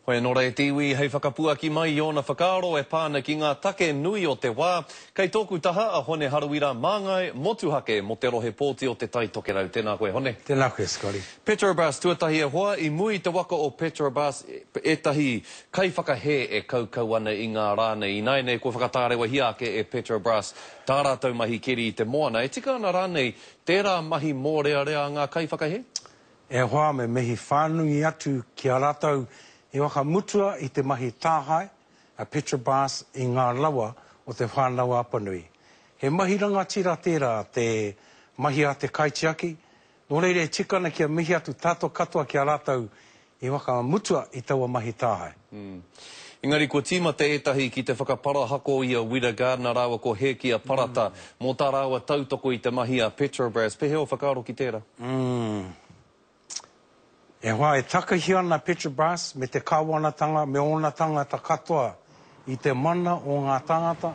Hoi nora e tiwi hei whakapuaki mai i ona whakaaro e pāna ki ngā take nui o te wā. Kei tōku taha a Hone Harawira māngai motuhake mo te rohe pōti o te tai tokerau. Tēnā koe, Hone. Tēnā koe, Scotty. Petrobras tuatahi e hoa i mui te waka o Petrobras etahi kai whakahe e kaukau ana i ngā rānei. I nai nei ko whakatārewa hiake e Petrobras tā rātou mahi keri i te moana. E tika ana rānei tērā mahi mō rea ngā kai whakahe? E hoa me mehi whānui atu ki a rātou e waka mutua i te mahi tāhai a Petrobras i ngā lawa o te whānau apanui. He mahi rangatira tērā te mahi a te kaitiaki, nō reire e tikana kia mihi atu tātou katoa ki a rātou i waka mutua i taua mahi tāhai. Engari, ko tīmata etahi ki te whakapara hako i a Wira Gardner rawa ko he ki a parata mō tā rawa tautoko i te mahi a Petrobras. Pehe o whakaaro ki tērā? E hoa e takahi ana Petrobras me te kāwanatanga, me ona tangata katoa i te mana o ngā tangata,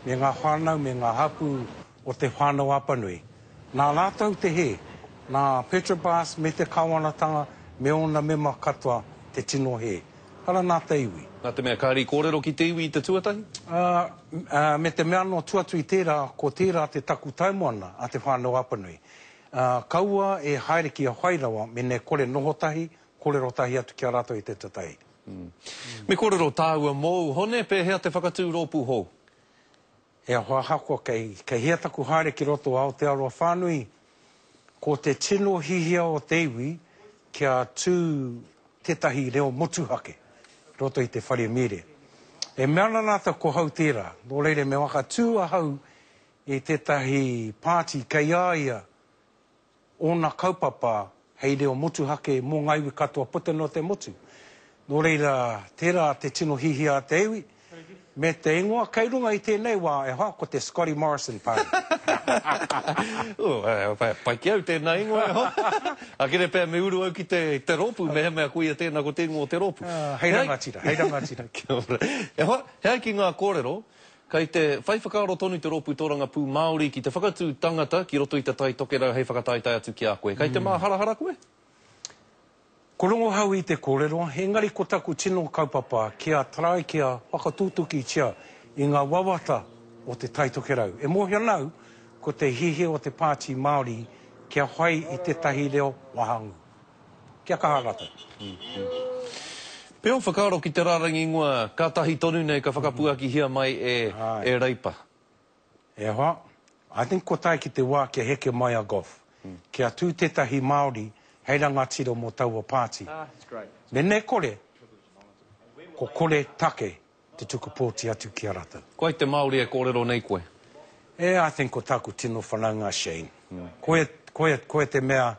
me ngā whānau, me ngā hapu o te whānau apanui. Nā rātou te he, nā Petrobras me te kāwanatanga, me ona mema katoa te tino he. Hara nā te iwi. Nā te mea kāri kōrero ki te iwi i te tuatahi? Me te mea no tuatu i tērā, ko tērā te taku taumoana a te whānau apanui. Kaua e haere ki a whairawa me ne kore nohotahi, kore rotahi atu ki a rātou i te tatai. Me kōrero tāua mou, Hone, pēhea te whakatū rōpū hou? E hoa hako kei hea taku haere ki roto ao te aroa whānui, ko te tino hihia o te iwi kia tū tetahi reo motuhake, roto i te whare mere. E meana nāta ko hau tērā, nō reire me waka tū a hau i tetahi pāti kei aia ona kaupapa hei reo motuhake mō ngaiwi katoa puta no te motu. Nō reira, tērā te tino hihia te iwi, me te ingoa kei runga i tēnei wā e hoa ko te Scotty Morrison pai. Pai ki au tēnā ingoa e hoa. A kere pēr me uru au ki te rōpū, me he mea kuia tēnā ko tēngo o te rōpū. Hei rangatira, hei rangatira. E hoa, hea ki ngā kōrero, kei te whai whakaaro tonu te rōpū tōranga pū Māori ki te whakatū tangata ki roto i te tai tokerau hei whakataitai atu ki a koe. Kei te mā harahara koe? Ko rongo hau i te kōrero, engari ko taku tino kaupapa kia tarai kia whakatūtuki tia i ngā wawata o te tai tokerau. E mōhia nau, ko te hihe o te pāti Māori kia whai i te tahi reo wahangu. Kia kaharata. Peo whakaaro ki te rārangi ingoa, ka tahi tonu nei ka whakapuaki hia mai e reipa? E hoa, I think ko tai ki te wā kia heke mai a golf. Kia tū tetahi Māori, hei rangatira mō taua pāti. Me ne kore, ko kore take te tuku pōti atu ki a rata. Koe te Māori e kōrero nei koe? I think ko taku tino whanaunga Shane. Koe te mea,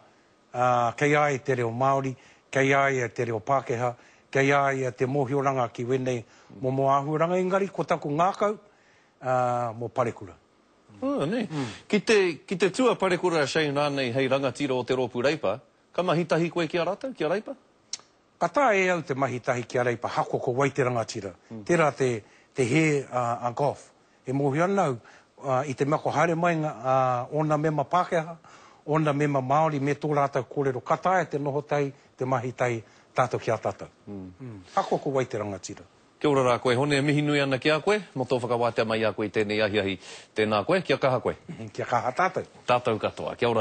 kei ai te reo Māori, kei ai te reo Pākehā, kei ai te mōhioranga ki wenei mō āhuaranga, engari ko taku ngākau mō parekura. Nei. Ki te tua parekura Shane rānei hei rangatira o te rōpū reipa, ka mahitahi koe ki a rata, ki a reipa? Ka tā e au te mahitahi ki a reipa, hako ko wai te rangatira. Tērā te he a golf. E mōhi anau, i te mea ko haere mai ona mema Pākehā, ona mema Māori me tō rātou kōrero. Ka tā e te nohotai, te mahitahi, tātou ki a tātou. Hako ko wai te rangatira. Kia ora rā koe, Hone, mihi nui ana ki a koe, mo tō whakawātea mai a koe tēnei ahiahi tēnā koe, kia kaha koe? Kia kaha tātou. Tātou katoa, kia ora.